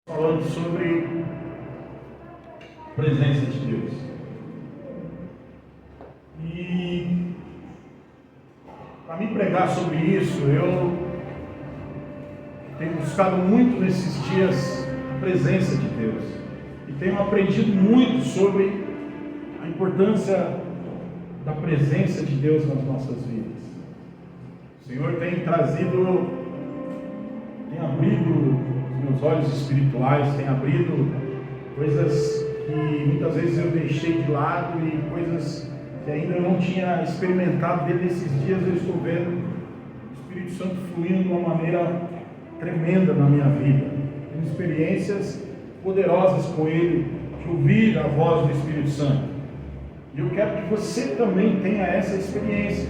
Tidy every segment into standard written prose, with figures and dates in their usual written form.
falando sobre a presença de Deus. E para me pregar sobre isso, eu tenho buscado muito nesses dias a presença de Deus. E tenho aprendido muito sobre a importância da presença de Deus nas nossas vidas. O Senhor tem trazido, tem abrido os meus olhos espirituais, tem abrido coisas que muitas vezes eu deixei de lado e coisas que ainda eu não tinha experimentado. Desde esses dias eu estou vendo o Espírito Santo fluindo de uma maneira tremenda na minha vida. Tenho experiências poderosas com Ele, de ouvir a voz do Espírito Santo. E eu quero que você também tenha essa experiência.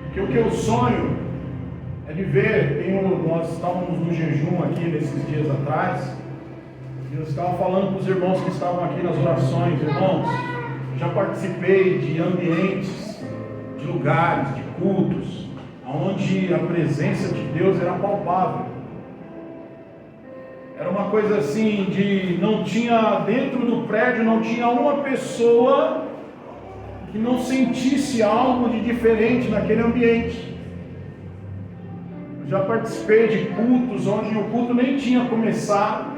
Porque o que eu sonho é de ver, nós estávamos no jejum aqui nesses dias atrás, e eu estava falando para os irmãos que estavam aqui nas orações: irmãos, já participei de ambientes, de lugares, de cultos, onde a presença de Deus era palpável. Era uma coisa assim de, não tinha, dentro do prédio não tinha uma pessoa que não sentisse algo de diferente naquele ambiente. Eu já participei de cultos onde o culto nem tinha começado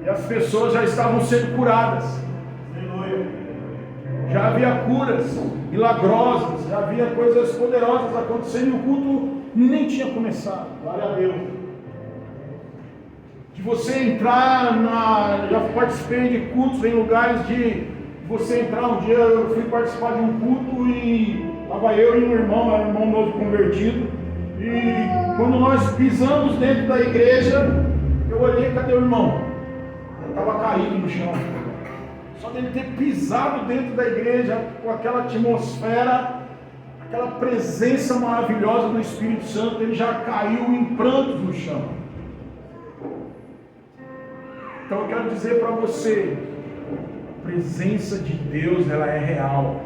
e as pessoas já estavam sendo curadas. Já havia curas milagrosas, já havia coisas poderosas acontecendo e o culto nem tinha começado. Glória a Deus. De você entrar já participei de cultos em lugares de você entrar. Um dia eu fui participar de um culto e estava eu e um irmão, era um irmão novo convertido, e quando nós pisamos dentro da igreja, eu olhei, cadê o irmão? Ele estava caído no chão. Só dele ter pisado dentro da igreja, com aquela atmosfera, aquela presença maravilhosa do Espírito Santo, ele já caiu em prantos no chão. Então eu quero dizer para você, a presença de Deus, ela é real.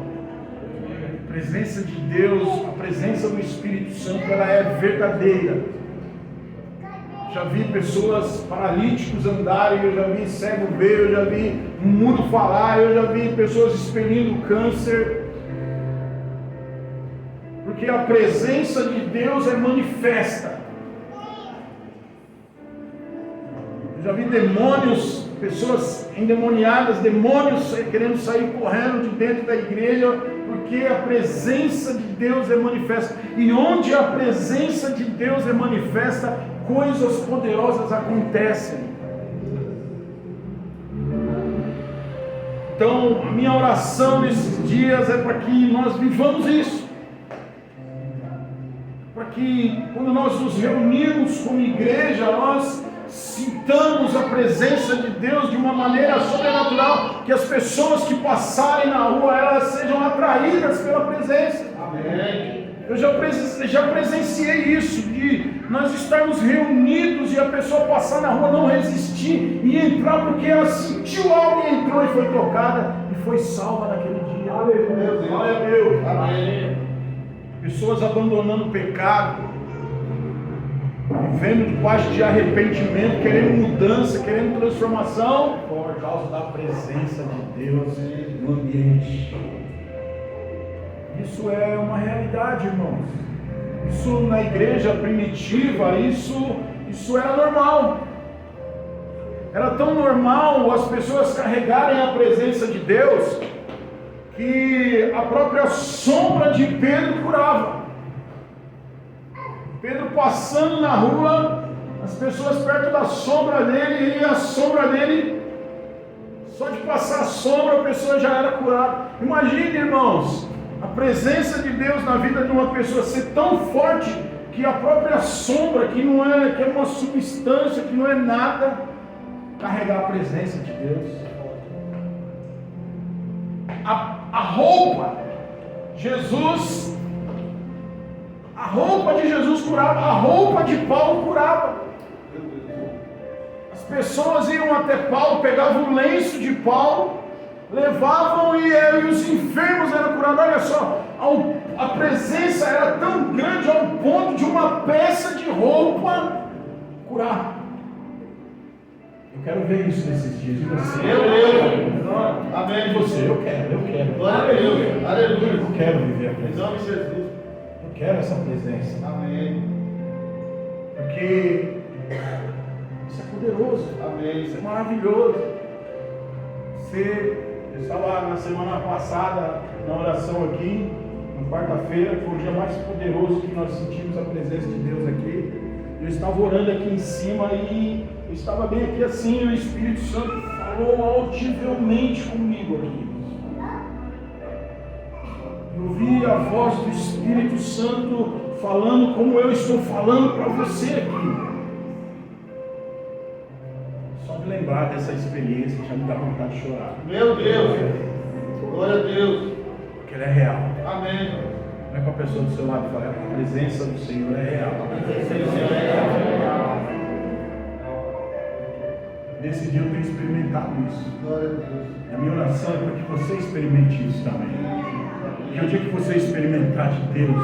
A presença de Deus, a presença do Espírito Santo, ela é verdadeira. Já vi pessoas paralíticos andarem, eu já vi cego ver, eu já vi mudo falar, eu já vi pessoas expelindo câncer. Porque a presença de Deus é manifesta. Eu já vi demônios, pessoas endemoniadas, demônios querendo sair correndo de dentro da igreja, porque a presença de Deus é manifesta. E onde a presença de Deus é manifesta, coisas poderosas acontecem. Então, a minha oração nesses dias é para que nós vivamos isso. Para que, quando nós nos reunirmos como igreja, nós sintamos a presença de Deus de uma maneira sobrenatural, que as pessoas que passarem na rua, elas sejam atraídas pela presença. Amém. Eu já presenciei isso, de nós estarmos reunidos e a pessoa passar na rua, não resistir e entrar, porque ela sentiu algo e entrou e foi tocada e foi salva naquele dia. Aleluia. Glória a Deus. Amém. Pessoas abandonando o pecado, vivendo debaixo de arrependimento, querendo mudança, querendo transformação, por causa da presença de Deus no ambiente. Isso é uma realidade, irmãos. Isso na igreja primitiva, isso era normal. Era tão normal as pessoas carregarem a presença de Deus, que a própria sombra de Pedro curava. Pedro passando na rua, as pessoas perto da sombra dele, e a sombra dele, só de passar a sombra, a pessoa já era curada. Imagine, irmãos, a presença de Deus na vida de uma pessoa ser tão forte, que a própria sombra, que é uma substância, que não é nada, carregar a presença de Deus. A roupa de Jesus curava, a roupa de Paulo curava. As pessoas iam até Paulo, pegavam o lenço de Paulo, levavam e os enfermos eram curados. Olha só, a presença era tão grande ao ponto de uma peça de roupa cobrar. Eu quero ver isso nesses dias. E você? Amém. E você? Eu quero. Glória a Deus. Aleluia. Eu quero viver a Em presença. nome de Jesus. Eu quero essa presença. Amém. Porque isso é poderoso. Amém. Isso é maravilhoso. Eu estava na semana passada na oração aqui, na quarta-feira, que foi o dia mais poderoso que nós sentimos a presença de Deus aqui. Eu estava orando aqui em cima e eu estava bem aqui assim, e o Espírito Santo falou audivelmente comigo aqui. Eu ouvi a voz do Espírito Santo falando como eu estou falando para você aqui. Só de lembrar dessa experiência já me dá vontade de chorar. Meu Deus. Glória a Deus. Porque ela é real. Amém. Não é para a pessoa do seu lado e falar, a presença do Senhor é real. Nesse dia eu tenho experimentado isso. Glória a Deus. A minha oração é para que você experimente isso também. Porque o dia que você experimentar de Deus,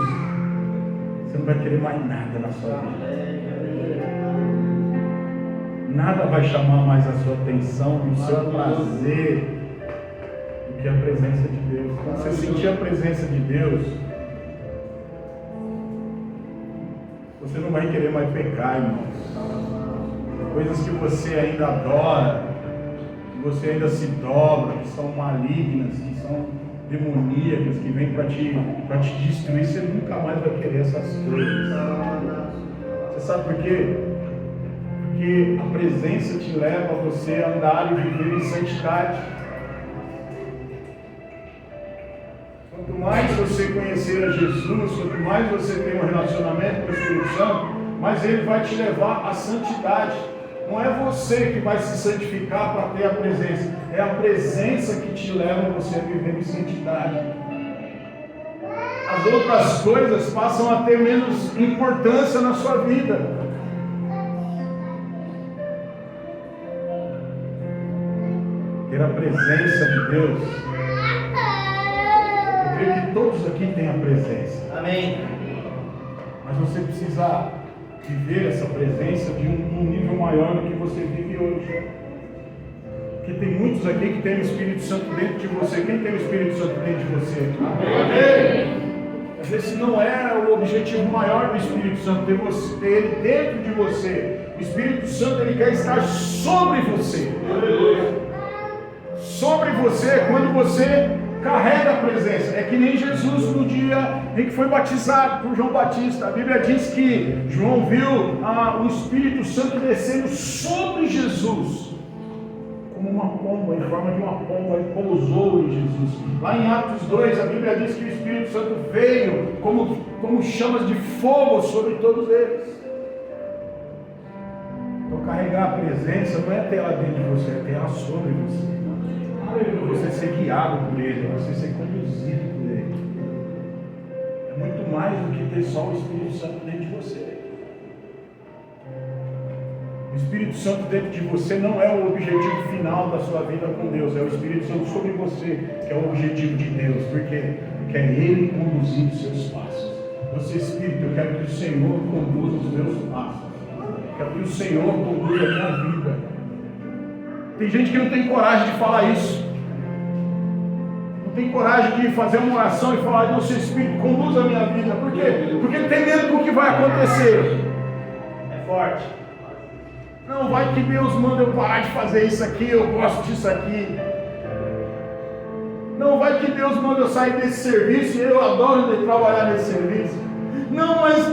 você não vai querer mais nada na sua vida. Nada vai chamar mais a sua atenção, o seu prazer, do que a presença de Deus. Quando você sentir a presença de Deus, você não vai querer mais pecar, irmãos. Coisas que você ainda adora, que você ainda se dobra, que são malignas, que são demoníacas, que vêm para te destruir, você nunca mais vai querer essas coisas. Você sabe por quê? Porque a presença te leva a você andar e viver em santidade. Quanto mais você conhecer a Jesus, quanto mais você tem um relacionamento com o Espírito Santo, mais Ele vai te levar à santidade. Não é você que vai se santificar para ter a presença, é a presença que te leva a você a viver em santidade. As outras coisas passam a ter menos importância na sua vida. Ter a presença de Deus. Eu creio que todos aqui têm a presença. Amém. Mas você precisa viver essa presença de um nível maior do que você vive hoje. Porque tem muitos aqui que têm o Espírito Santo dentro de você. Quem tem o Espírito Santo dentro de você? Amém. Às vezes não é o objetivo maior do Espírito Santo ter ele dentro de você. O Espírito Santo ele quer estar sobre você. Sobre você quando você carrega a presença. É que nem Jesus no dia em que foi batizado por João Batista. A Bíblia diz que João viu o Espírito Santo descendo sobre Jesus como uma pomba, em forma de uma pomba, e pousou em Jesus. Lá em Atos 2, a Bíblia diz que o Espírito Santo veio como chamas de fogo sobre todos eles. Então carregar a presença não é ter ela dentro de você, é ter ela sobre você. Você ser guiado por Ele, você ser conduzido por Ele. É muito mais do que ter só o Espírito Santo dentro de você. O Espírito Santo dentro de você não é o objetivo final da sua vida com Deus, é o Espírito Santo sobre você que é o objetivo de Deus. Por quê? Porque é Ele conduzindo os seus passos. Você, Espírito, eu quero que o Senhor conduza os meus passos. Eu quero que o Senhor conduza a minha vida. Tem gente que não tem coragem de falar isso. Não tem coragem de fazer uma oração e falar: "Deus, seu Espírito, conduz a minha vida". Por quê? Porque ele tem medo do que vai acontecer. É forte. Não, vai que Deus manda eu parar de fazer isso aqui, eu gosto disso aqui. Não, vai que Deus manda eu sair desse serviço e eu adoro trabalhar nesse serviço. Não, mas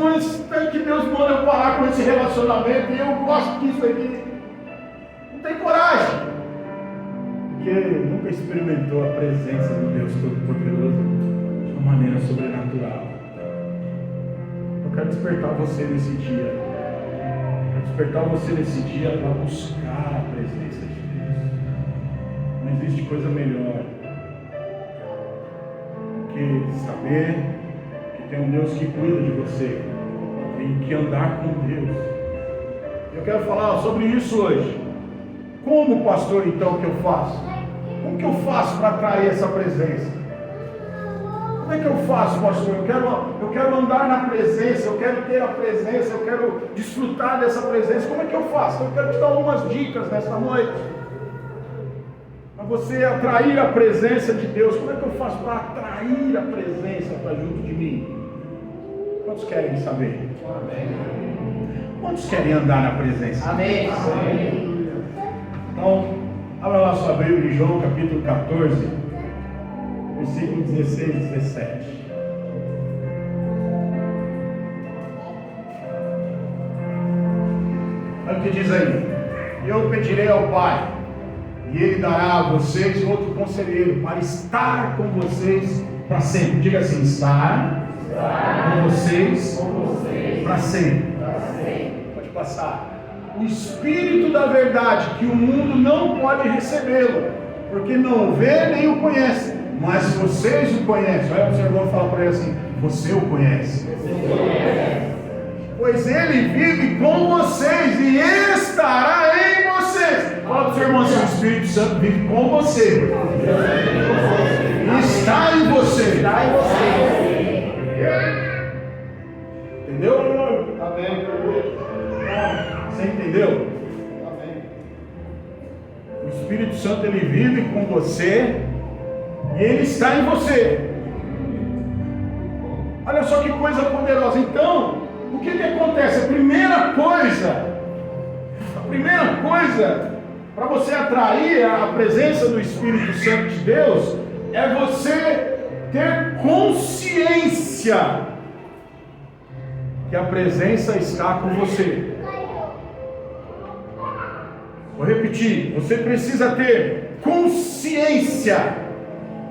vai que Deus manda eu parar com esse relacionamento e eu gosto disso aqui. Não tem coragem, porque nunca experimentou a presença do Deus Todo-Poderoso de uma maneira sobrenatural. Eu quero despertar você nesse dia. Eu quero despertar você nesse dia para buscar a presença de Deus. Não existe coisa melhor do que saber que tem um Deus que cuida de você. Tem que andar com Deus. Eu quero falar sobre isso hoje. Como, pastor, então, que eu faço? Como que eu faço para atrair essa presença? Como Como é que eu faço, pastor? Eu quero andar na presença, eu quero ter a presença, eu quero desfrutar dessa presença. Como é que eu faço? Eu quero te dar algumas dicas nesta noite. Para você atrair a presença de Deus. Como é que eu faço para atrair a presença para junto de mim? Quantos querem saber? Amém. Quantos querem andar na presença? Amém. Então, abra lá sua Bíblia em João capítulo 14, versículo 16 e 17. Olha o que diz aí. Eu pedirei ao Pai, e Ele dará a vocês outro conselheiro, para estar com vocês para sempre. Diga assim: estar com vocês para sempre. Pode passar. O Espírito da verdade, que o mundo não pode recebê-lo, porque não o vê nem o conhece, mas vocês o conhecem. Olha para o seu irmão e fala para ele assim: você o conhece. Pois ele vive com vocês e estará em vocês. Fala para o seu irmão assim: o Espírito Santo vive com você. Está em você. Entendeu? Amém. Você entendeu? Amém. O Espírito Santo, ele vive com você e ele está em você. Olha só que coisa poderosa. Então, o que acontece? A primeira coisa para você atrair a presença do Espírito Santo de Deus é você ter consciência que a presença está com você. Vou repetir, você precisa ter consciência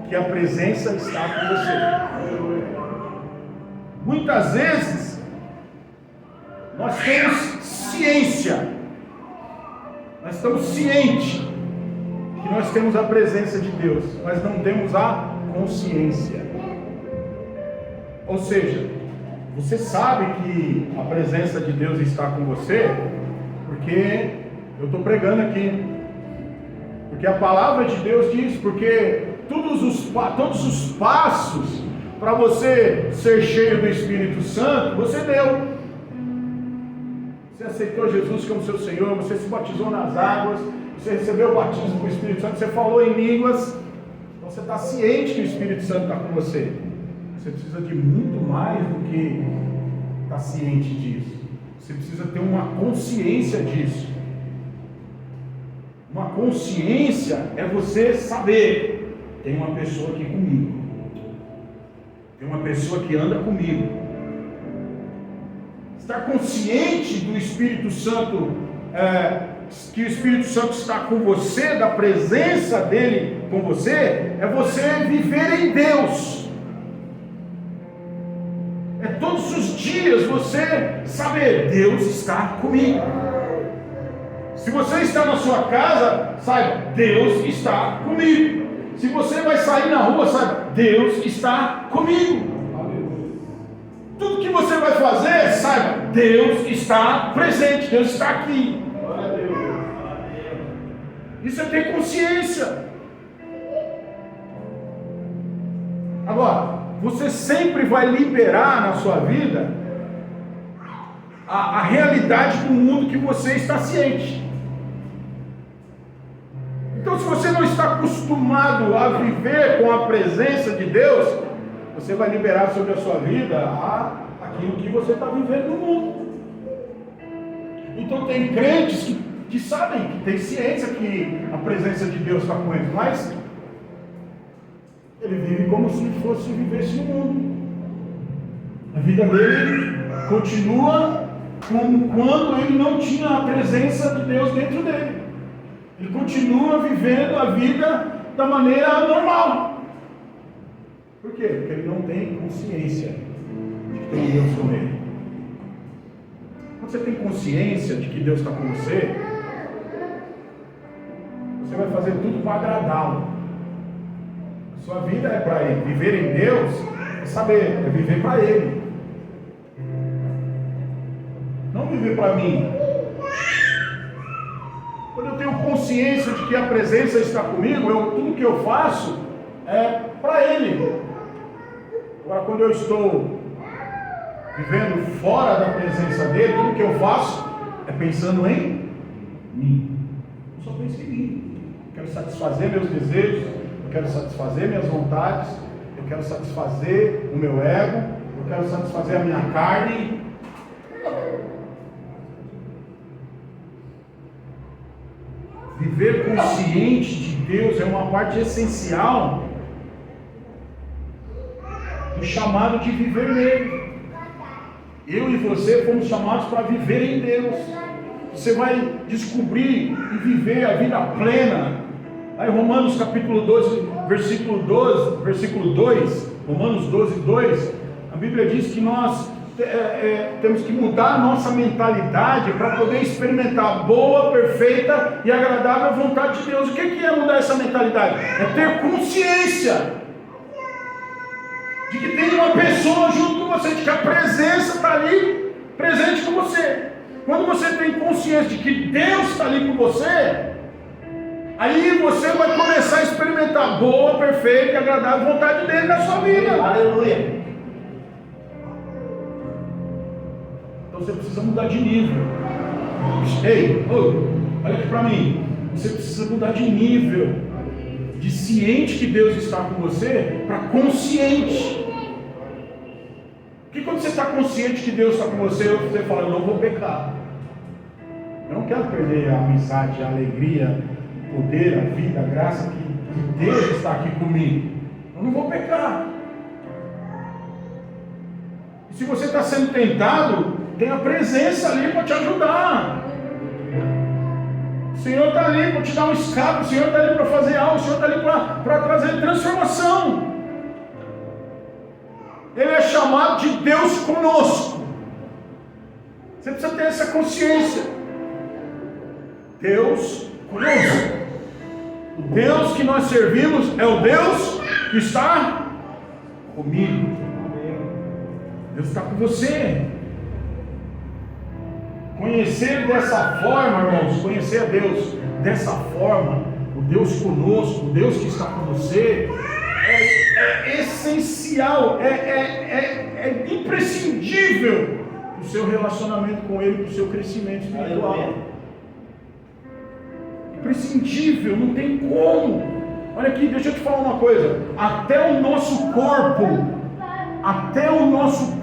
que a presença está com você. Muitas vezes nós temos ciência, nós estamos cientes que nós temos a presença de Deus, mas não temos a consciência. Ou seja, você sabe que a presença de Deus está com você, porque eu estou pregando aqui, porque a palavra de Deus diz, porque todos os passos para você ser cheio do Espírito Santo, você deu. Você aceitou Jesus como seu Senhor, você se batizou nas águas, você recebeu o batismo com o Espírito Santo, você falou em línguas, então você está ciente que o Espírito Santo está com você. Você precisa de muito mais do que estar ciente disso. Você precisa ter uma consciência disso. Uma consciência é você saber: tem uma pessoa aqui comigo, tem uma pessoa que anda comigo. Estar consciente do Espírito Santo, que o Espírito Santo está com você, da presença dele com você, é você viver em Deus. É todos os dias você saber: Deus está comigo. Se você está na sua casa, saiba: Deus está comigo. Se você vai sair na rua, saiba: Deus está comigo. Tudo que você vai fazer, saiba: Deus está presente, Deus está aqui. Isso é ter consciência. Agora, você sempre vai liberar na sua vida a realidade do mundo que você está ciente. Então, se você não está acostumado a viver com a presença de Deus, você vai liberar sobre a sua vida aquilo que você está vivendo no mundo. Então, tem crentes que sabem, que têm ciência que a presença de Deus está com eles, mas ele vive como se fosse vivesse no mundo. A vida dele continua como quando ele não tinha a presença de Deus dentro dele. Ele continua vivendo a vida da maneira normal. Por quê? Porque ele não tem consciência de que tem Deus com ele. Quando você tem consciência de que Deus está com você, você vai fazer tudo para agradá-lo. A sua vida é para Ele. Viver em Deus é saber, é viver para Ele. Não viver para mim. Quando eu tenho consciência de que a presença está comigo, tudo que eu faço é para Ele. Agora, quando eu estou vivendo fora da presença dele, tudo que eu faço é pensando em mim. Eu só penso em mim. Eu quero satisfazer meus desejos, eu quero satisfazer minhas vontades, eu quero satisfazer o meu ego, eu quero satisfazer a minha carne. Viver consciente de Deus é uma parte essencial do chamado de viver nele. Eu e você fomos chamados para viver em Deus. Você vai descobrir e viver a vida plena. Aí Romanos capítulo 12, versículo 2, Romanos 12, 2, a Bíblia diz que nós temos que mudar a nossa mentalidade para poder experimentar a boa, perfeita e agradável vontade de Deus. O que é mudar essa mentalidade? É ter consciência de que tem uma pessoa junto com você, de que a presença está ali, presente com você. Quando você tem consciência de que Deus está ali com você, aí você vai começar a experimentar a boa, perfeita e agradável vontade dele na sua vida. Aleluia. Então você precisa mudar de nível. Ei, olha aqui para mim. Você precisa mudar de nível, de ciente que Deus está com você, para consciente. Porque quando você está consciente que Deus está com você, você fala, eu não vou pecar. Eu não quero perder a amizade, a alegria, o poder, a vida, a graça que Deus está aqui comigo. Eu não vou pecar. E se você está sendo tentado, tem a presença ali para te ajudar. O Senhor está ali para te dar um escape, o Senhor está ali para fazer algo, o Senhor está ali para trazer transformação. Ele é chamado de Deus conosco. Você precisa ter essa consciência. Deus conosco. O Deus que nós servimos é o Deus que está comigo. Deus está com você. Conhecer dessa forma, irmãos, conhecer a Deus dessa forma, o Deus conosco, o Deus que está com você, é essencial, é imprescindível para o seu relacionamento com Ele, para o seu crescimento espiritual. Imprescindível, não tem como. Olha aqui, deixa eu te falar uma coisa. Até o nosso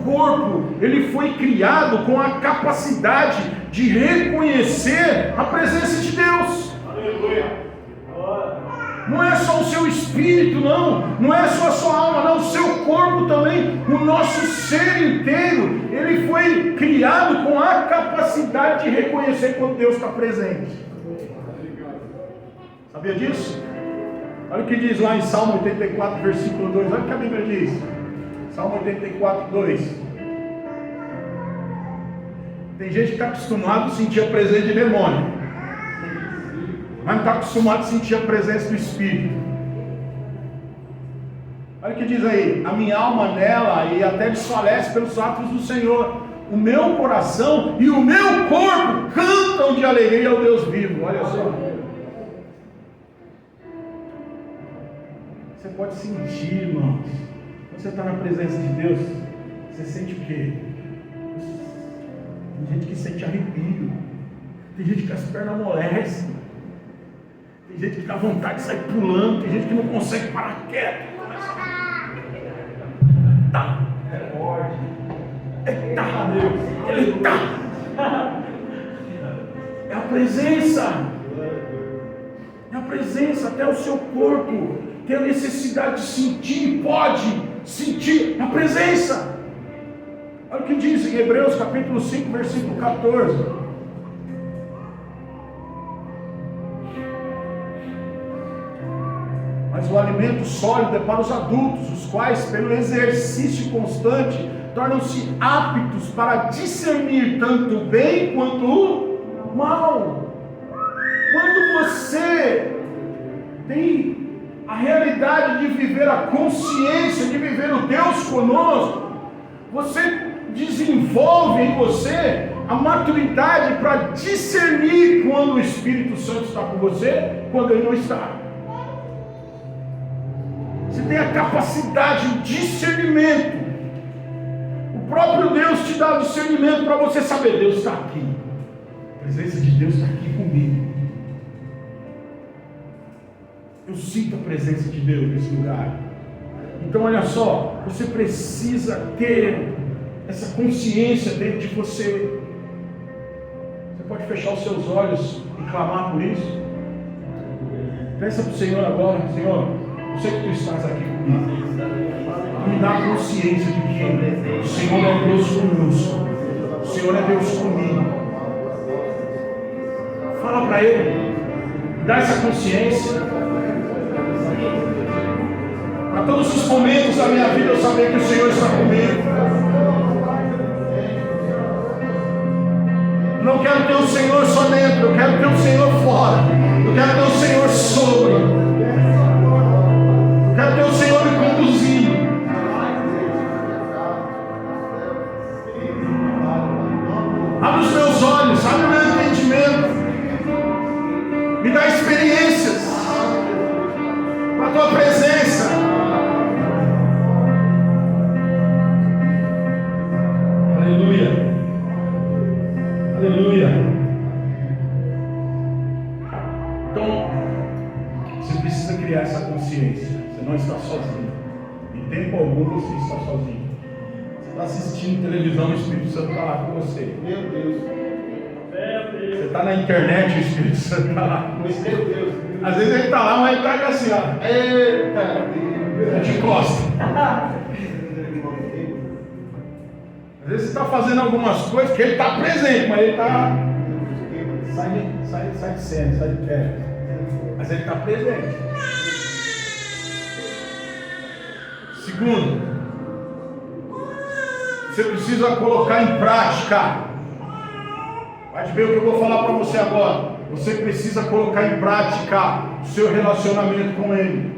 corpo, ele foi criado com a capacidade de reconhecer a presença de Deus. Aleluia. Não é só o seu espírito, não é só a sua alma, não, o seu corpo também, o nosso ser inteiro, ele foi criado com a capacidade de reconhecer quando Deus está presente. Sabia disso? Olha o que diz lá em Salmo 84, versículo 2, olha o que a Bíblia diz. Salmo 84, 2. Tem gente que está acostumado a sentir a presença de demônio, mas não está acostumado a sentir a presença do Espírito. Olha o que diz aí: a minha alma nela e até desfalece pelos atos do Senhor. O meu coração e o meu corpo cantam de alegria ao Deus vivo. Olha só. Você pode sentir, irmãos. Quando você está na presença de Deus, você sente o quê? Tem gente que sente arrepio. Tem gente que as pernas amolecem. Tem gente que dá vontade de sair pulando. Tem gente que não consegue parar quieto. Tá. Eita, Deus. Eita. É a presença. É a presença. Até o seu corpo tem a necessidade de sentir. Pode sentir a presença. Olha o que diz em Hebreus capítulo 5, versículo 14. Mas o alimento sólido é para os adultos, os quais, pelo exercício constante, tornam-se aptos para discernir tanto o bem quanto o mal. Quando você tem a realidade de viver a consciência, de viver o Deus conosco, você desenvolve em você a maturidade para discernir quando o Espírito Santo está com você, quando ele não está. Você tem a capacidade, o discernimento. O próprio Deus te dá o discernimento para você saber, Deus está aqui. A presença de Deus está aqui comigo. Eu sinto a presença de Deus nesse lugar. Então olha só, você precisa ter essa consciência dentro de você. Você pode fechar os seus olhos e clamar por isso? Peça para o Senhor agora, Senhor, eu sei que Tu estás aqui comigo. Me dá a consciência de que o Senhor é Deus conosco. O Senhor é Deus comigo. Fala para Ele. Dá essa consciência. Para todos os momentos da minha vida eu saber que o Senhor está comigo. Não quero ter o Senhor só dentro, eu quero ter o Senhor fora. Eu quero ter o Senhor sobre. Eu quero ter o Senhor me conduzindo. Abre os meus olhos, abre o meu entendimento. Me dá experiências com a Tua presença. Aleluia. Aleluia. Então, você precisa criar essa consciência. Você não está sozinho. Em tempo algum você está sozinho. Você está assistindo televisão, o Espírito Santo está lá com você. Meu Deus. Você está na internet, o Espírito Santo está lá com você. Meu Deus. Às vezes ele está lá, mas ele está assim, ó. Eita Deus. De costa. Às vezes você está fazendo algumas coisas que ele está presente, mas ele está. Sai de cena, sai de perto. Mas ele está presente. Segundo, você precisa colocar em prática. Pode ver o que eu vou falar para você agora. Você precisa colocar em prática o seu relacionamento com Ele.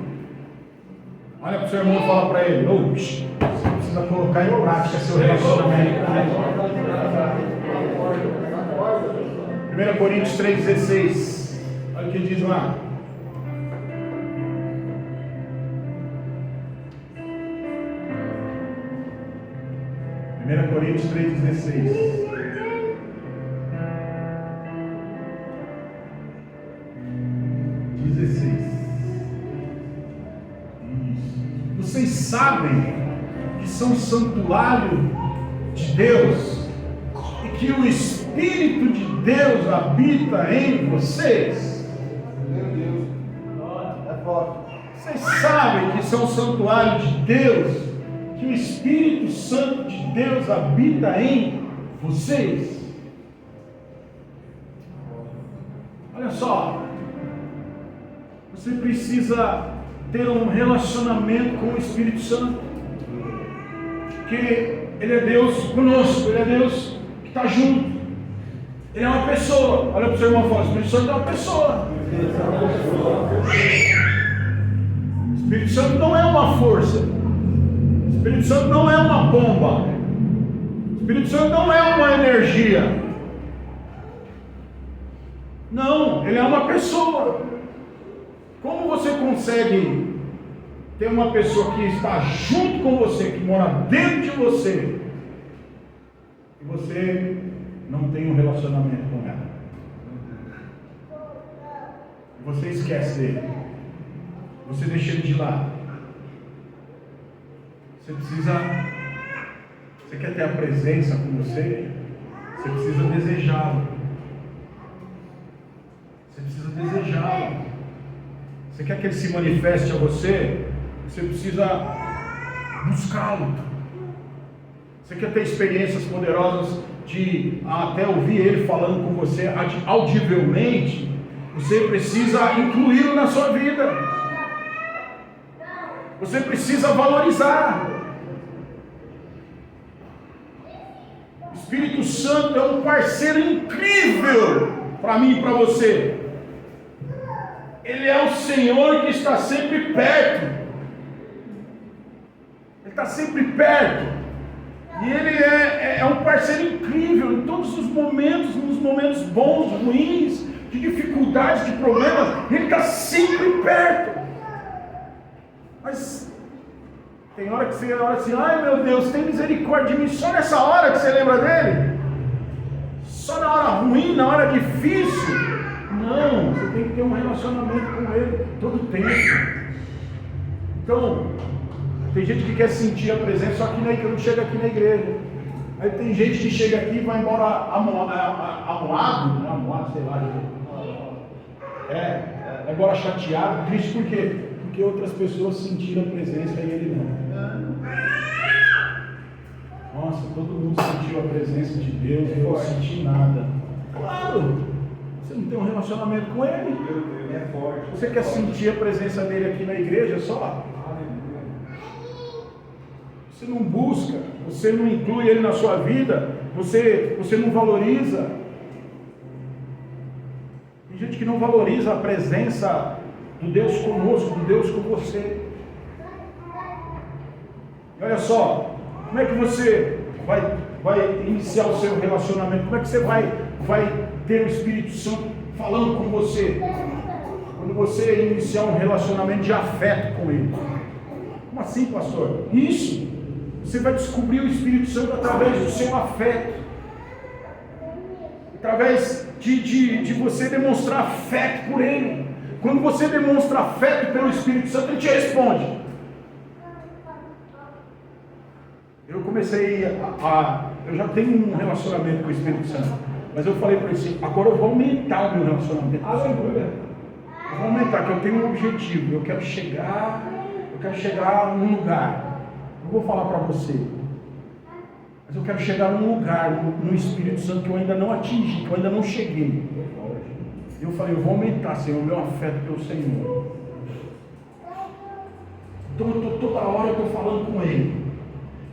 Olha para o seu irmão e fala para ele: você precisa colocar em prática seu relacionamento com Ele. 1 Coríntios 3,16. Olha o que diz lá. Coríntios 3,16. Vocês sabem que são santuário de Deus e que o Espírito de Deus habita em vocês. Meu Deus. É forte. Vocês sabem que são santuário de Deus, que o Espírito Santo de Deus habita em vocês. Olha só, você precisa ter um relacionamento com o Espírito Santo, porque Ele é Deus conosco, Ele é Deus que está junto, Ele é uma pessoa. Olha para o seu irmão e fala: o Espírito Santo é uma pessoa. O Espírito Santo não é uma força, o Espírito Santo não é uma bomba, o Espírito Santo não é uma energia. Não, Ele é uma pessoa. Como você consegue ter uma pessoa que está junto com você, que mora dentro de você, e você não tem um relacionamento com ela? Você esquece dele, você deixa ele de lado. Você quer ter a presença com você, você precisa desejá-lo. Você precisa desejá-lo. Você quer que Ele se manifeste a você? Você precisa buscá-lo. Você quer ter experiências poderosas de até ouvir Ele falando com você audivelmente? Você precisa incluí-lo na sua vida. Você precisa valorizar. O Espírito Santo é um parceiro incrível para mim e para você. Ele é o Senhor que está sempre perto. Ele está sempre perto. E Ele é um parceiro incrível em todos os momentos, nos momentos bons, ruins, de dificuldades, de problemas. Ele está sempre perto. Mas Tem hora que você olha assim, ai meu Deus, tem misericórdia de mim, só nessa hora que você lembra dele? Só na hora ruim, na hora difícil? Não, você tem que ter um relacionamento com ele todo tempo. Então, tem gente que quer sentir a presença só que não chega aqui na igreja. Aí tem gente que chega aqui e vai embora amuado, sei lá. Vai embora chateado, triste, por quê? Porque outras pessoas sentiram a presença e ele não. Nossa, todo mundo sentiu a presença de Deus, eu não senti nada. Claro, você não tem um relacionamento com ele. É forte. Você quer sentir a presença dele aqui na igreja só? Você não busca, você não inclui ele na sua vida, você não valoriza. Tem gente que não valoriza a presença do Deus conosco, do Deus com você. E olha só, como é que você vai iniciar o seu relacionamento? Como é que você vai ter o Espírito Santo falando com você? Quando você iniciar um relacionamento de afeto com ele. Como assim, pastor? Isso! Você vai descobrir o Espírito Santo através do seu afeto. Através de você demonstrar afeto por ele. Quando você demonstra afeto pelo Espírito Santo, ele te responde. Eu comecei eu já tenho um relacionamento com o Espírito Santo, mas eu falei para ele assim, agora eu vou aumentar o meu relacionamento com o Senhor. Eu vou aumentar, que eu tenho um objetivo, eu quero chegar num lugar. Eu vou falar para você, mas eu quero chegar num lugar, no Espírito Santo que eu ainda não atingi, que eu ainda não cheguei. Eu falei, eu vou aumentar, Senhor, o meu afeto pelo Senhor. Então toda hora eu estou falando com Ele.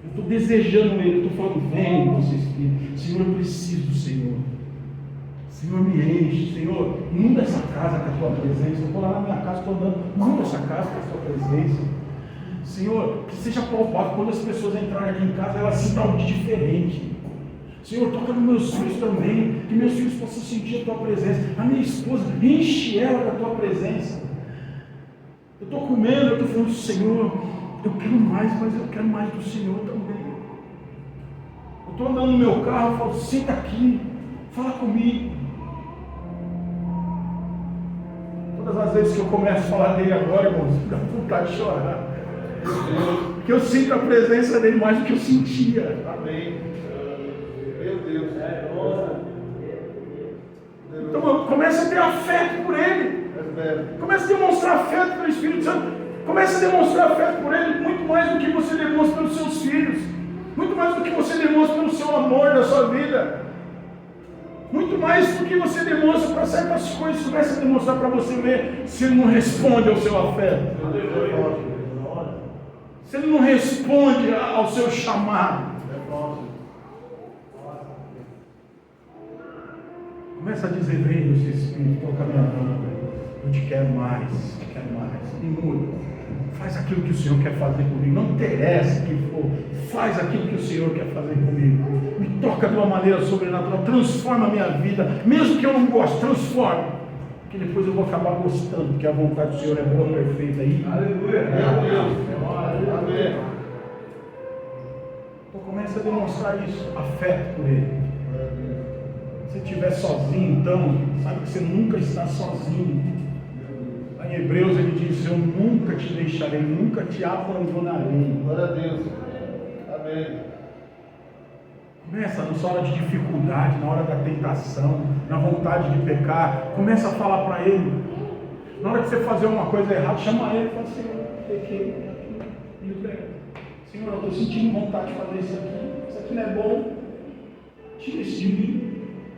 Eu estou desejando Ele, eu estou falando, vem, você Espírito. Senhor, eu preciso do Senhor. Senhor, me enche, Senhor, inunda essa casa com a Tua presença. Eu estou lá na minha casa, estou andando, inunda essa casa com a Tua presença. Senhor, que seja palpável, quando as pessoas entrarem aqui em casa, elas sintam algo de diferente. Senhor, toca nos meus filhos também, que meus filhos possam sentir a Tua presença. A minha esposa, enche ela da Tua presença. Eu estou comendo, eu estou falando, Senhor, eu quero mais, mas eu quero mais do Senhor também. Eu estou andando no meu carro, eu falo, senta aqui, fala comigo. Todas as vezes que eu começo a falar dele agora, irmãos, dá vontade de chorar. Porque eu sinto a presença dele mais do que eu sentia. Amém. Meu Deus. Então começa a ter afeto por ele. Começa a demonstrar afeto pelo Espírito Santo. Começa a demonstrar afeto por ele muito mais do que você demonstra pelos seus filhos. Muito mais do que você demonstra pelo seu amor da sua vida. Muito mais do que você demonstra para certas coisas. Começa a demonstrar para você ver se ele não responde ao seu afeto. Se ele não responde ao seu chamado. Começa a dizer, vem do seu Espírito, toca a minha mão. Eu te quero mais, me muda. Faz aquilo que o Senhor quer fazer comigo. Não interessa o que for. Faz aquilo que o Senhor quer fazer comigo. Me toca de uma maneira sobrenatural. Transforma a minha vida. Mesmo que eu não goste, transforma. Porque depois eu vou acabar gostando. Porque a vontade do Senhor é boa, perfeita. Aleluia. Meu Deus. Amém. Então começa a demonstrar isso. Afeto por Ele. Se estiver sozinho, então, sabe que você nunca está sozinho. Lá em Hebreus ele diz, eu nunca te deixarei, nunca te abandonarei. Glória a Deus. Amém. Começa na sua hora de dificuldade, na hora da tentação, na vontade de pecar. Começa a falar para Ele. Na hora que você fazer uma coisa errada, chama Ele e fala, Senhor, pequei, me libera. Senhor, eu estou sentindo vontade de fazer isso aqui não é bom. Tira isso de mim.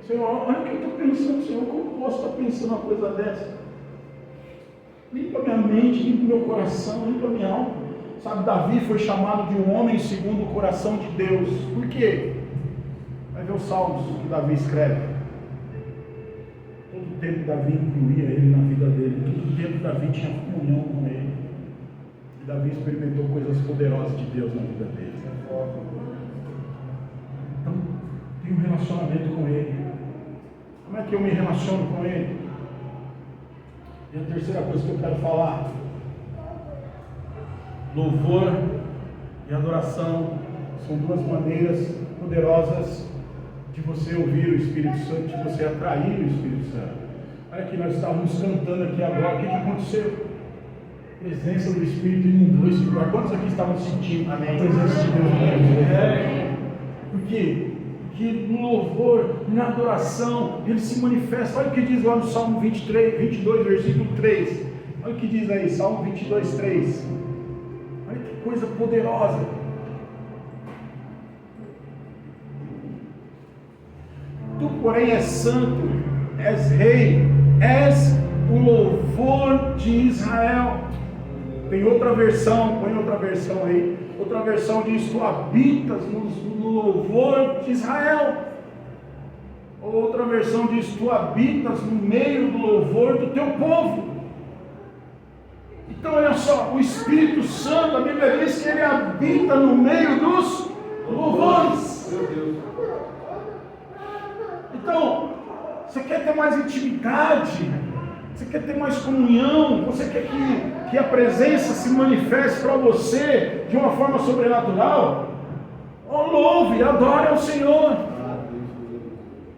Senhor, olha o que eu estou pensando, Senhor, como eu posso estar pensando uma coisa dessa? Limpa minha mente, limpa meu coração, limpa minha alma. Sabe, Davi foi chamado de um homem segundo o coração de Deus. Por quê? Vai ver os salmos que Davi escreve. Todo o tempo Davi incluía ele na vida dele. Todo o tempo Davi tinha comunhão com ele. E Davi experimentou coisas poderosas de Deus na vida dele. Então, tem um relacionamento com ele. Como é que eu me relaciono com ele? E a terceira coisa que eu quero falar: louvor e adoração são duas maneiras poderosas de você ouvir o Espírito Santo, de você atrair o Espírito Santo. Olha que nós estávamos cantando aqui agora, o que aconteceu? A presença do Espírito inundou esse lugar. Quantos aqui estavam sentindo a presença de Deus? Por quê? Porque no louvor, na adoração, ele se manifesta. Olha o que diz lá no Salmo 22, versículo 3. Olha o que diz aí, Salmo 22, 3. Olha que coisa poderosa. Tu, porém, és santo, és rei, és o louvor de Israel. Tem outra versão, põe outra versão aí. Outra versão diz: tu habitas no louvor de Israel. Outra versão diz: tu habitas no meio do louvor do teu povo. Então olha só, o Espírito Santo, a Bíblia diz que ele habita no meio dos louvores. Então, você quer ter mais intimidade? Você quer ter mais comunhão? Você quer que a presença se manifeste para você de uma forma sobrenatural? Louve, adore ao Senhor.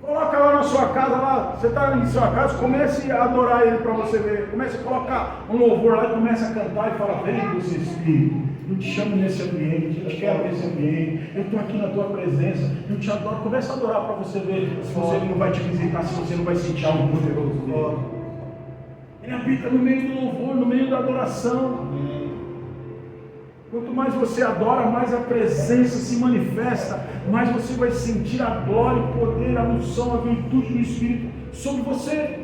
Coloca lá na sua casa, lá, você está em sua casa, comece a adorar Ele para você ver. Comece a colocar um louvor lá e comece a cantar e fala: vem com esse Espírito, eu te chamo nesse ambiente, eu te quero nesse ambiente, eu estou aqui na tua presença, eu te adoro. Comece a adorar para você ver se você não vai te visitar, se você não vai sentir algo poderoso dele. Ele habita no meio do louvor, no meio da adoração. Quanto mais você adora, mais a presença se manifesta, mais você vai sentir a glória, o poder, a unção, a virtude do Espírito sobre você.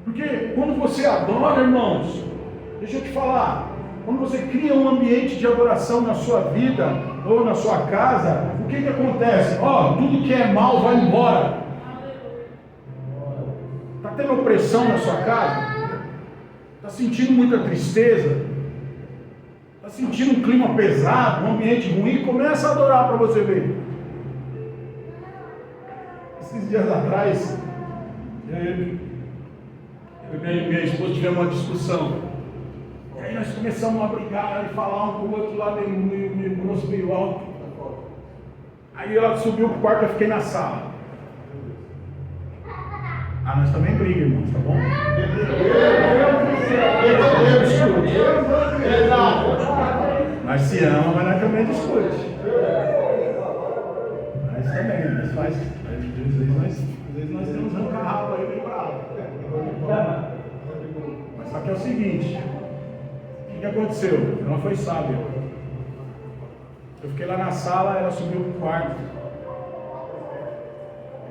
Porque quando você adora, irmãos, deixa eu te falar, quando você cria um ambiente de adoração na sua vida ou na sua casa, o que acontece? Tudo que é mal vai embora. Está tendo opressão na sua casa? Está sentindo muita tristeza? Está sentindo um clima pesado, um ambiente ruim? Começa a adorar para você ver. Esses dias atrás, eu e minha esposa tivemos uma discussão. E aí nós começamos a brigar e falar um com o outro lá, meio alto. Aí ela subiu para o quarto e eu fiquei na sala. Nós também brigamos, irmãos, tá bom? Nós se amamos, mas nós também discutimos. Nós também, nós faz. Às vezes nós temos um carro aí bem bravo. Mas só que é o seguinte: o que aconteceu? Ela foi sábia. Eu fiquei lá na sala, ela subiu pro quarto.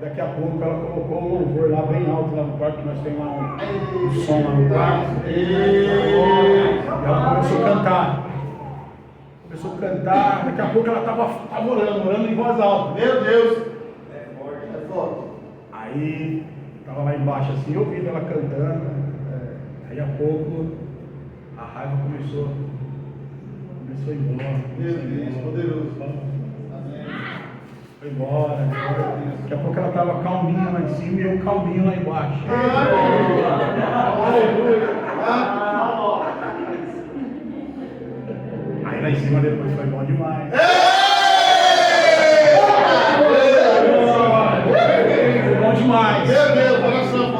Daqui a pouco ela colocou o louvor lá bem alto lá no quarto, que nós temos lá um som lá no quarto. E ela começou a cantar. Daqui a pouco ela estava orando em voz alta. Meu Deus! É forte. Aí estava lá embaixo assim, eu ouvindo ela cantando. Aí a pouco a raiva começou a ir embora. Meu Deus, poderoso. Foi embora. Daqui a pouco ela estava calminha lá em cima e eu calminho lá embaixo. Aí lá em cima depois foi bom demais. Foi bom demais. Meu Deus, coração.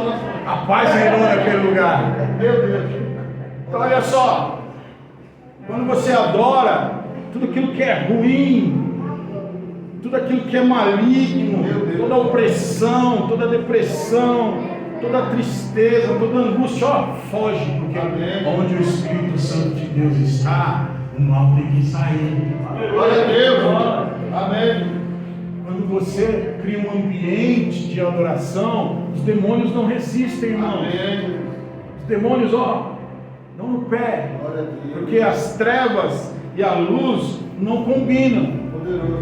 A paz reinou naquele lugar. Meu Deus. Então olha só. Quando você adora, tudo aquilo que é ruim, tudo aquilo que é maligno, toda opressão, toda depressão, toda tristeza, toda angústia, foge, porque onde o Espírito Santo de Deus está, o mal tem que sair. Glória a Deus. Amém. Quando você cria um ambiente de adoração, os demônios não resistem, irmão. Os demônios, dão no pé, porque as trevas e a luz não combinam.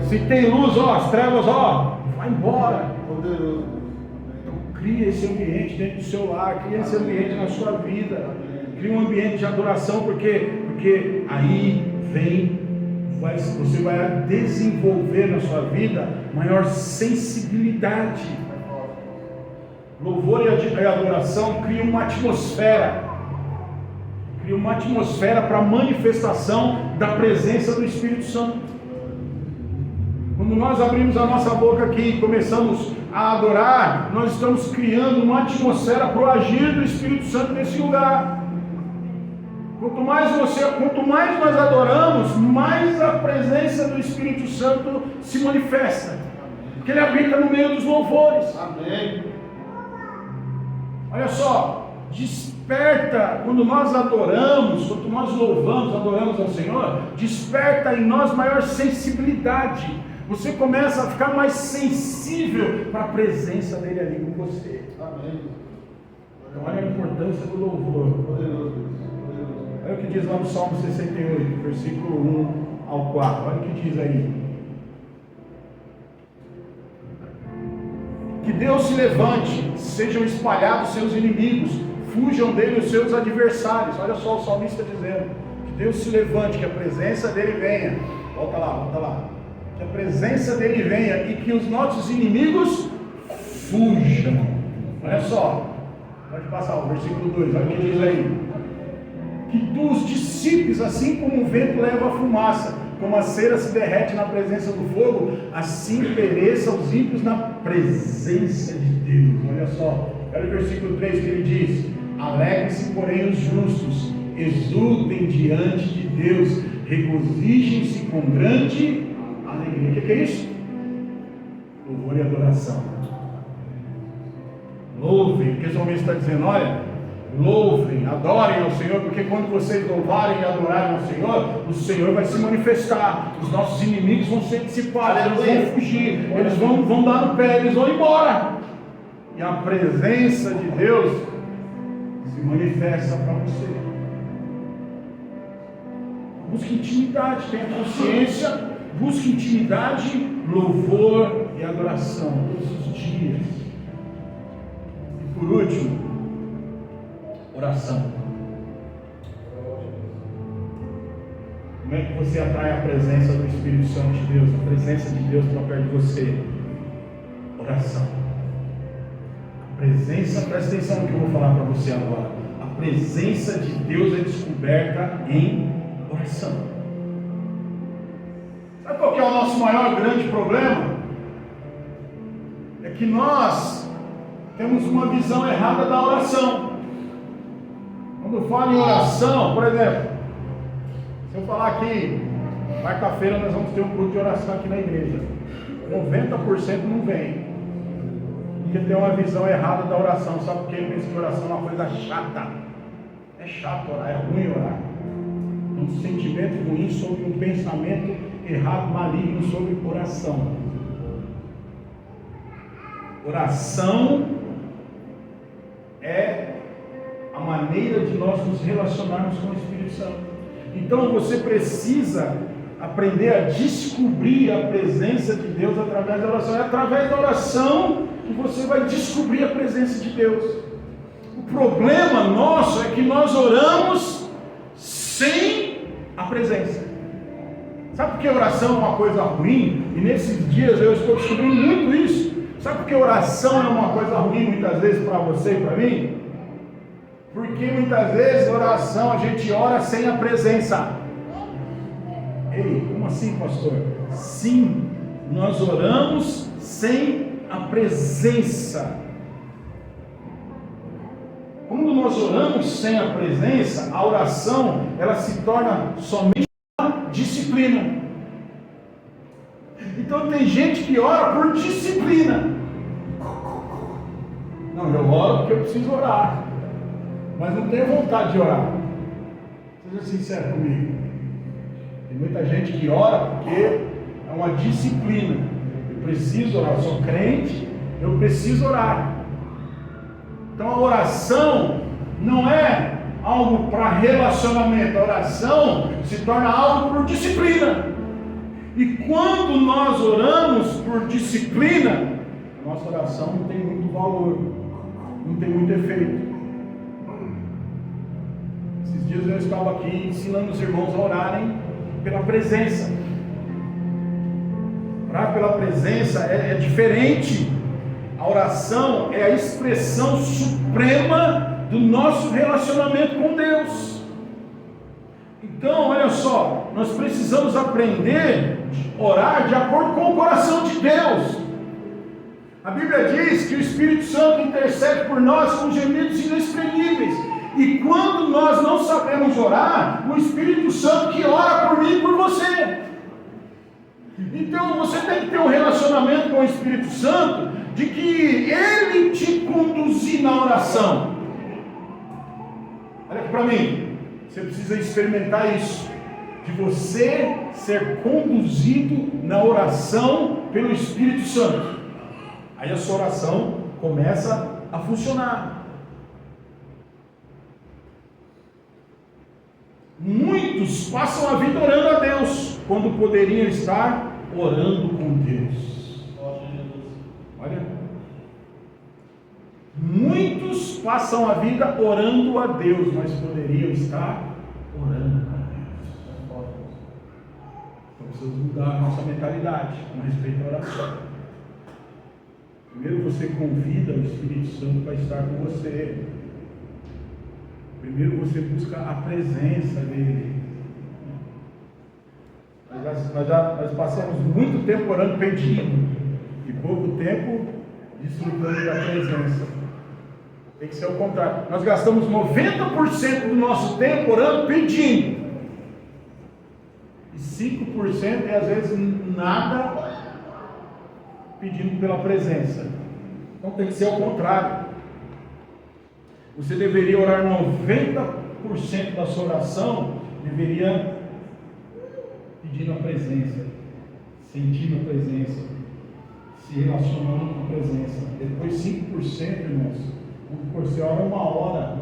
Se tem luz, as trevas, vai embora. Então cria esse ambiente dentro do seu lar, cria esse ambiente na sua vida, cria um ambiente de adoração, porque aí você vai desenvolver na sua vida maior sensibilidade. Louvor e adoração cria uma atmosfera cria uma atmosfera para a manifestação da presença do Espírito Santo. Quando nós abrimos a nossa boca aqui e começamos a adorar, nós estamos criando uma atmosfera para o agir do Espírito Santo nesse lugar. Quanto mais nós adoramos, mais a presença do Espírito Santo se manifesta, porque ele habita no meio dos louvores. Amém. Olha só, desperta, quando nós adoramos, quando nós adoramos ao Senhor, desperta em nós maior sensibilidade. Você começa a ficar mais sensível para a presença dele ali com você. Amém. Então olha a importância do louvor. Poderoso. Olha o que diz lá no Salmo 68, versículo 1 ao 4. Olha o que diz aí. Que Deus se levante, sejam espalhados seus inimigos, fujam dele os seus adversários. Olha só o salmista dizendo: que Deus se levante, que a presença dele venha. Volta lá. Que a presença dele venha e que os nossos inimigos fujam. Olha só, pode passar o versículo 2, olha o que diz aí. Que tu os dissipes, assim como o vento leva a fumaça, como a cera se derrete na presença do fogo, assim pereça os ímpios na presença de Deus. Olha só, olha o versículo 3 que ele diz: alegrem-se, porém, os justos, exultem diante de Deus, regozijem-se com grande alegria. O que é isso? Louvor e adoração. Louvem, porque o salmista está dizendo: olha, louvem, adorem ao Senhor, porque quando vocês louvarem e adorarem ao Senhor, o Senhor vai se manifestar, os nossos inimigos vão ser dissipados, eles vão fugir, eles vão dar no pé, eles vão embora, e a presença de Deus se manifesta para você. Busque intimidade, tenha consciência, busque intimidade, louvor e adoração todos os dias. E por último, oração. Como é que você atrai a presença do Espírito Santo de Deus, a presença de Deus para perto de você? Oração. A presença, presta atenção no que eu vou falar para você agora. A presença de Deus é descoberta em oração. Sabe qual que é o nosso maior grande problema? É que nós temos uma visão errada da oração. Quando eu falo em oração, por exemplo, se eu falar aqui, quarta-feira nós vamos ter um culto de oração aqui na igreja, 90% não vem, porque tem uma visão errada da oração. Sabe por quê? Pensa que oração é uma coisa chata. É chato orar, é ruim orar. Um sentimento ruim sobre um pensamento errado, maligno sobre oração. Oração é a maneira de nós nos relacionarmos com o Espírito Santo. Então você precisa aprender a descobrir a presença de Deus através da oração. É através da oração que você vai descobrir a presença de Deus. O problema nosso é que nós oramos sem a presença. Sabe por que oração é uma coisa ruim? E nesses dias eu estou descobrindo muito isso. Sabe por que oração é uma coisa ruim muitas vezes para você e para mim? Porque muitas vezes oração a gente ora sem a presença. Ei, como assim, pastor? Sim, nós oramos sem a presença. Quando nós oramos sem a presença, a oração ela se torna somente uma disciplina. Então tem gente que ora por disciplina. Não, eu oro porque eu preciso orar, mas não tenho vontade de orar. Seja sincero comigo. Tem muita gente que ora porque é uma disciplina. Eu preciso orar, eu sou crente, eu preciso orar. Então a oração não é algo para relacionamento, a oração se torna algo por disciplina. E quando nós oramos por disciplina, a nossa oração não tem muito valor, não tem muito efeito. Esses dias eu estava aqui ensinando os irmãos a orarem pela presença. Orar pela presença é diferente. A oração é a expressão suprema do nosso relacionamento com Deus. Então, olha só, nós precisamos aprender a orar de acordo com o coração de Deus. A Bíblia diz que o Espírito Santo intercede por nós com gemidos inexprimíveis. E quando nós não sabemos orar, o Espírito Santo que ora por mim e por você. Então você tem que ter um relacionamento com o Espírito Santo, de que Ele te conduzir na oração. Olha aqui para mim, você precisa experimentar isso, de você ser conduzido na oração pelo Espírito Santo. Aí a sua oração começa a funcionar. Muitos passam a vida orando a Deus, quando poderiam estar orando com Deus. Olha, muitos passam a vida orando a Deus, mas poderiam estar orando com Deus. Então precisamos mudar a nossa mentalidade com respeito à oração. Primeiro você convida o Espírito Santo para estar com você. Primeiro você busca a presença dele. Nós passamos muito tempo orando pedindo e pouco tempo desfrutando da presença. Tem que ser o contrário. Nós gastamos 90% do nosso tempo orando pedindo e 5% é às vezes nada pedindo pela presença. Então tem que ser o contrário. Você deveria orar 90% da sua oração, deveria pedindo a presença, sentindo a presença, se relacionando com a presença. Depois 5%, irmãos, quando você ora 1 hora,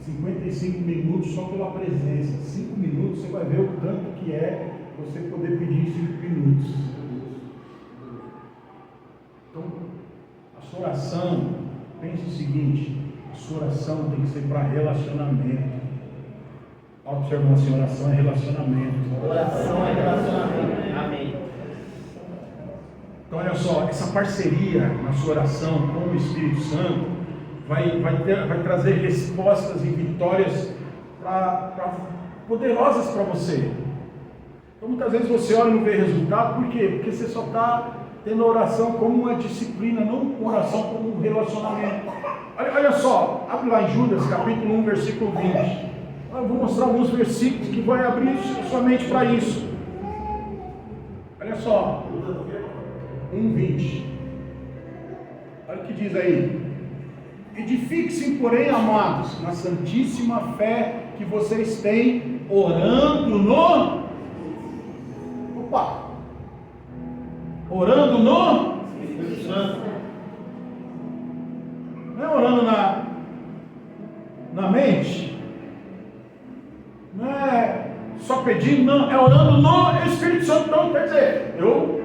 55 minutos só pela presença. 5 minutos você vai ver o tanto que é você poder pedir em 5 minutos. Então, a sua oração, pense o seguinte: a sua oração tem que ser para relacionamento. Observa assim, oração é relacionamento. Oração é relacionamento. Amém. Então olha só, essa parceria na sua oração com o Espírito Santo vai trazer respostas e vitórias poderosas para você. Então muitas vezes você ora e não vê resultado, por quê? Porque você só está tendo a oração como uma disciplina, não uma oração como um relacionamento. Olha só, abre lá em Judas capítulo 1, versículo 20. Eu vou mostrar alguns versículos que vai abrir sua mente para isso. Olha só, 1:20. Olha o que diz aí: edifiquem-se, porém, amados, na santíssima fé que vocês têm, orando no... Orando no Espírito Santo. Não é orando na mente. Não é só pedindo, não, é orando no Espírito Santo. Então, quer dizer, eu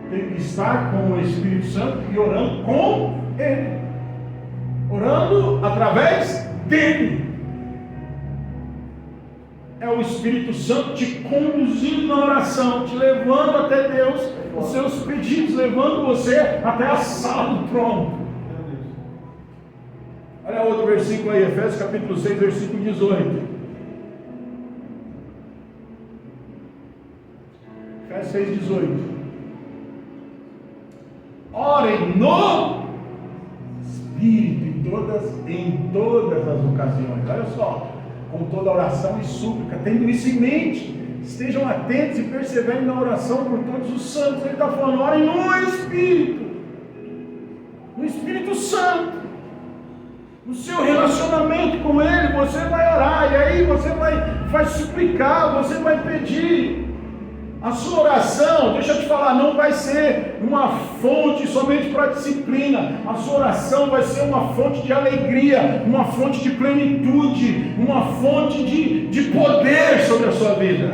tenho que estar com o Espírito Santo e orando com Ele, orando através dele. É o Espírito Santo te conduzindo na oração, te levando até Deus, os seus pedidos, levando você até a sala do trono. Olha outro versículo aí, Efésios capítulo 6, versículo 18. Efésios 6:18. Orem no Espírito em todas as ocasiões. Olha só, com toda oração e súplica, tendo isso em mente, estejam atentos e perseverem na oração por todos os santos. Ele está falando, orem no Espírito Santo. No seu relacionamento com Ele, você vai orar, e aí você vai suplicar, você vai pedir. A sua oração, deixa eu te falar, não vai ser uma fonte somente para disciplina. A sua oração vai ser uma fonte de alegria, uma fonte de plenitude, uma fonte de poder sobre a sua vida.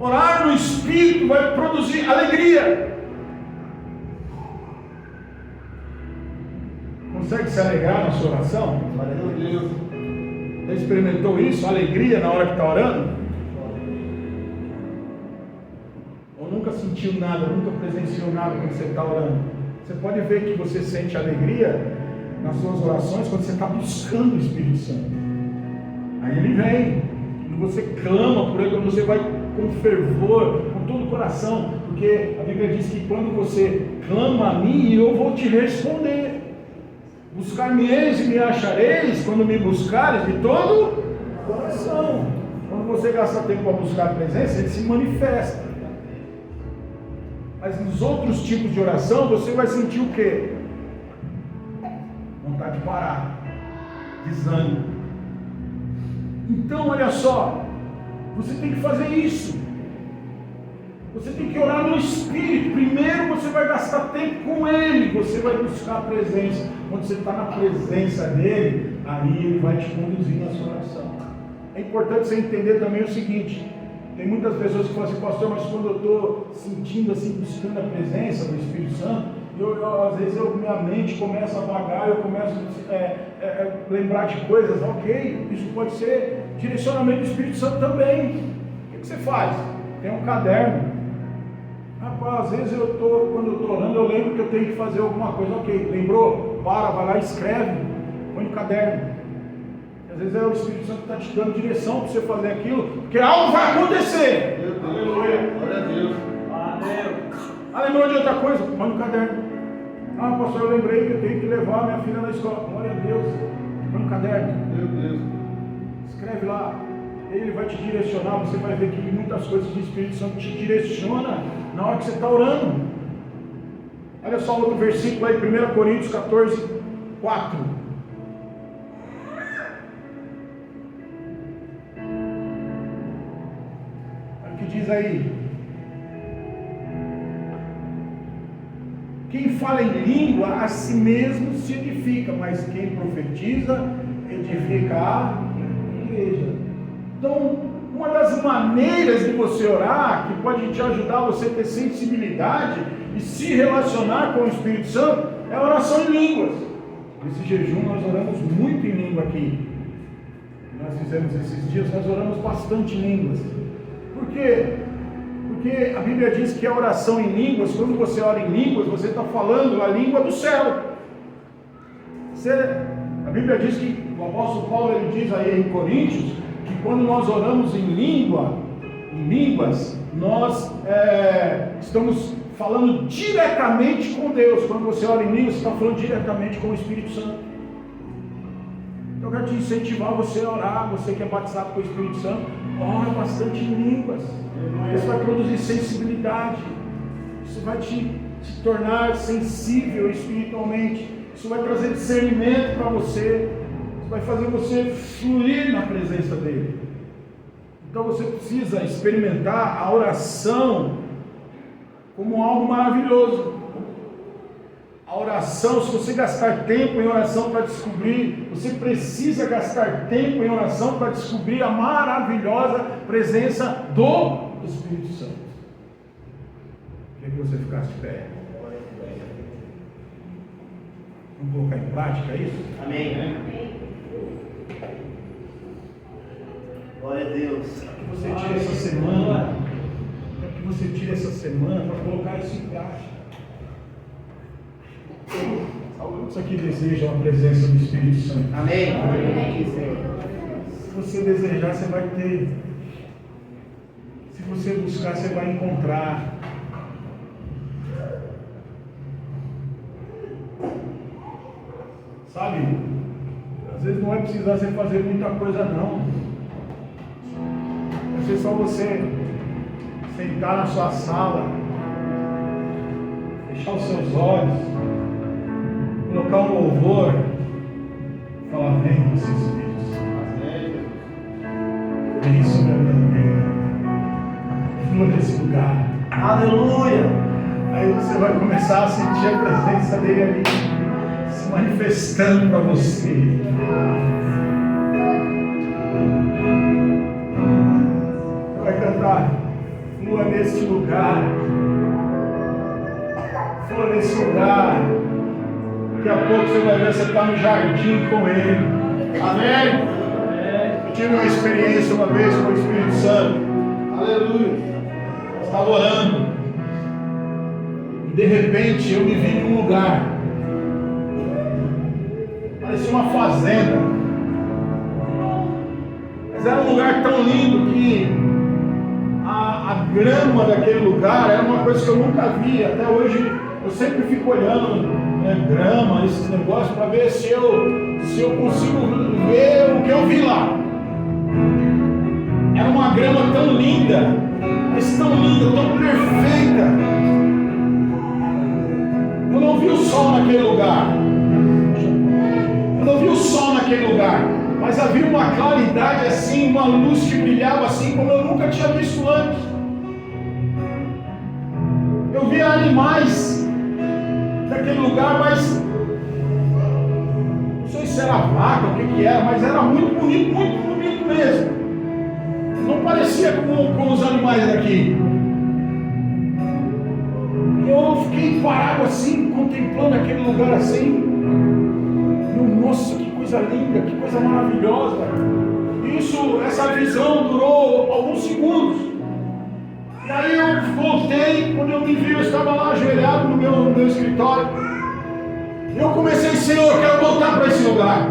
Orar no Espírito vai produzir alegria. Consegue se alegrar na sua oração? Meu Deus. Já experimentou isso? Alegria na hora que está orando? Ou nunca sentiu nada, nunca presenciou nada quando você está orando? Você pode ver que você sente alegria nas suas orações quando você está buscando o Espírito Santo. Aí ele vem. Quando você clama por ele, quando você vai com fervor, com todo o coração, porque a Bíblia diz que quando você clama a mim, eu vou te responder. Buscar-me-eis e me achareis quando me buscares de todo o coração. Quando você gasta tempo para buscar a presença, ele se manifesta. Mas nos outros tipos de oração, você vai sentir o quê? Vontade de parar, desânimo. Então, olha só, você tem que fazer isso. Você tem que orar no Espírito. Primeiro você vai gastar tempo com Ele, você vai buscar a presença. Quando você está na presença dEle, aí Ele vai te conduzir na sua oração. É importante você entender também o seguinte: tem muitas pessoas que falam assim, pastor, mas quando eu estou sentindo assim, buscando a presença do Espírito Santo, às vezes minha mente começa a vagar, eu começo a lembrar de coisas. Ok, isso pode ser direcionamento do Espírito Santo também. O que você faz? Tem um caderno. Rapaz, às vezes quando eu estou orando, eu lembro que eu tenho que fazer alguma coisa. Ok, lembrou? Para, vai lá e escreve, põe no caderno. Às vezes é o Espírito Santo que está te dando direção para você fazer aquilo, porque algo vai acontecer. Meu Deus, aleluia, glória a Deus. Ah, lembrou de outra coisa? Põe no caderno. Ah, pastor, eu lembrei que eu tenho que levar minha filha na escola. Glória a Deus, põe no caderno. Meu Deus. Escreve lá. Ele vai te direcionar. Você vai ver que muitas coisas do Espírito Santo te direciona na hora que você está orando. Olha só outro versículo aí, 1 Coríntios 14, 4. Olha o que diz aí. Quem fala em língua a si mesmo se edifica, mas quem profetiza edifica a igreja. Então, uma das maneiras de você orar, que pode te ajudar você a ter sensibilidade e se relacionar com o Espírito Santo, é a oração em línguas. Nesse jejum nós oramos muito em língua aqui. Nós fizemos esses dias, nós oramos bastante em línguas. Por quê? Porque a Bíblia diz que a oração em línguas, quando você ora em línguas, você está falando a língua do céu. A Bíblia diz que, o apóstolo Paulo ele diz aí em Coríntios, que quando nós oramos em línguas, nós estamos falando diretamente com Deus. Quando você ora em línguas, você está falando diretamente com o Espírito Santo. Então eu quero te incentivar você a orar, você que é batizado com o Espírito Santo, ora bastante em línguas. Isso vai produzir sensibilidade, isso vai te tornar sensível espiritualmente, isso vai trazer discernimento para você, isso vai fazer você fluir na presença dele. Então você precisa experimentar a oração como algo maravilhoso. A oração, se você gastar tempo em oração para descobrir, você precisa gastar tempo em oração para descobrir a maravilhosa presença do Espírito Santo. Queria que você ficasse de pé. Vamos colocar em prática isso? Amém. Glória a Deus. Que você tire essa semana, que você tire essa semana para colocar isso em prática. Alguns aqui desejam a presença do Espírito Santo. Amém. Amém. Se você desejar, você vai ter. Se você buscar, você vai encontrar. Sabe? Às vezes não vai precisar você fazer muita coisa não. Vai ser só você sentar na sua sala, fechar os seus olhos, colocar um louvor, falar: vem esse Espírito Santo, vem sobre a minha vida, flua nesse lugar. Aleluia. Aí você vai começar a sentir a presença dele ali se manifestando para você. Você vai cantar: flua nesse lugar, flua nesse lugar. Daqui a pouco você vai ver, você está no jardim com ele. Amém? Eu tive uma experiência uma vez com o Espírito Santo. Aleluia. Eu estava orando e de repente eu me vi em um lugar, parecia uma fazenda. Mas era um lugar tão lindo que a grama daquele lugar era uma coisa que eu nunca vi. Até hoje eu sempre fico olhando, né, grama, esse negócio, para ver se eu consigo ver o que eu vi lá. Era uma grama tão linda, mas tão linda, tão perfeita. Eu não vi o sol naquele lugar. Eu não vi o sol naquele lugar. Mas havia uma claridade assim, uma luz que brilhava assim, como eu nunca tinha visto antes. Eu via animais daquele lugar, mas não sei se era vaca, o que era, mas era muito bonito mesmo. Não parecia com os animais daqui. Eu fiquei parado assim, contemplando aquele lugar assim. Nossa, que coisa linda, que coisa maravilhosa. Essa visão durou alguns segundos. E aí eu voltei, quando eu me vi, eu estava lá ajoelhado no meu escritório. Eu comecei, Senhor, eu quero voltar para esse lugar.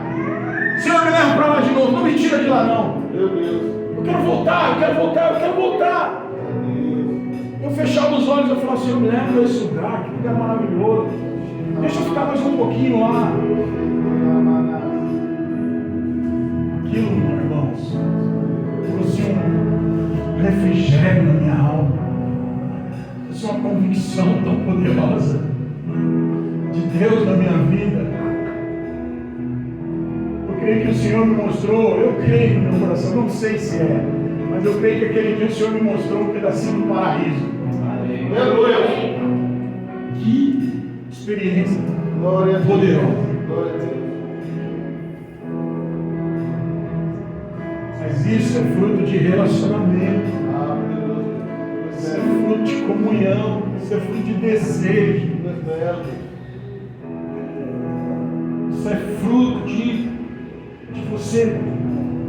Senhor, me leva para lá de novo, não me tira de lá não. Meu Deus. Eu quero voltar. Eu fechava os olhos e falava, Senhor, me leva para esse lugar, que lugar maravilhoso. Deixa eu ficar mais um pouquinho lá. Aquilo, irmãos, trouxe um refrigério na minha alma, trouxe uma convicção tão poderosa de Deus na minha vida. Eu creio que o Senhor me mostrou, eu creio no meu coração, não sei se é, mas eu creio que aquele dia o Senhor me mostrou um pedacinho do paraíso. Aleluia. Que experiência Glória a Deus. poderosa. Glória a Deus. Mas isso é fruto de relacionamento, isso é fruto de comunhão, isso é fruto de desejo, isso é fruto de você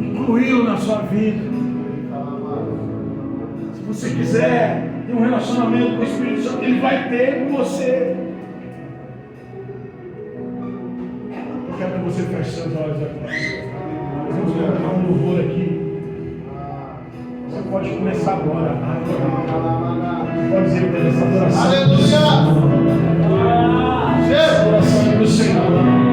incluí-lo na sua vida. Se você quiser ter um relacionamento com o Espírito Santo, ele vai ter com você. Eu quero que você feche seus olhos agora. Nós vamos colocar um louvor aqui. Você pode começar agora. Pode dizer que essa adoração. Aleluia! Essa adoração é do Senhor.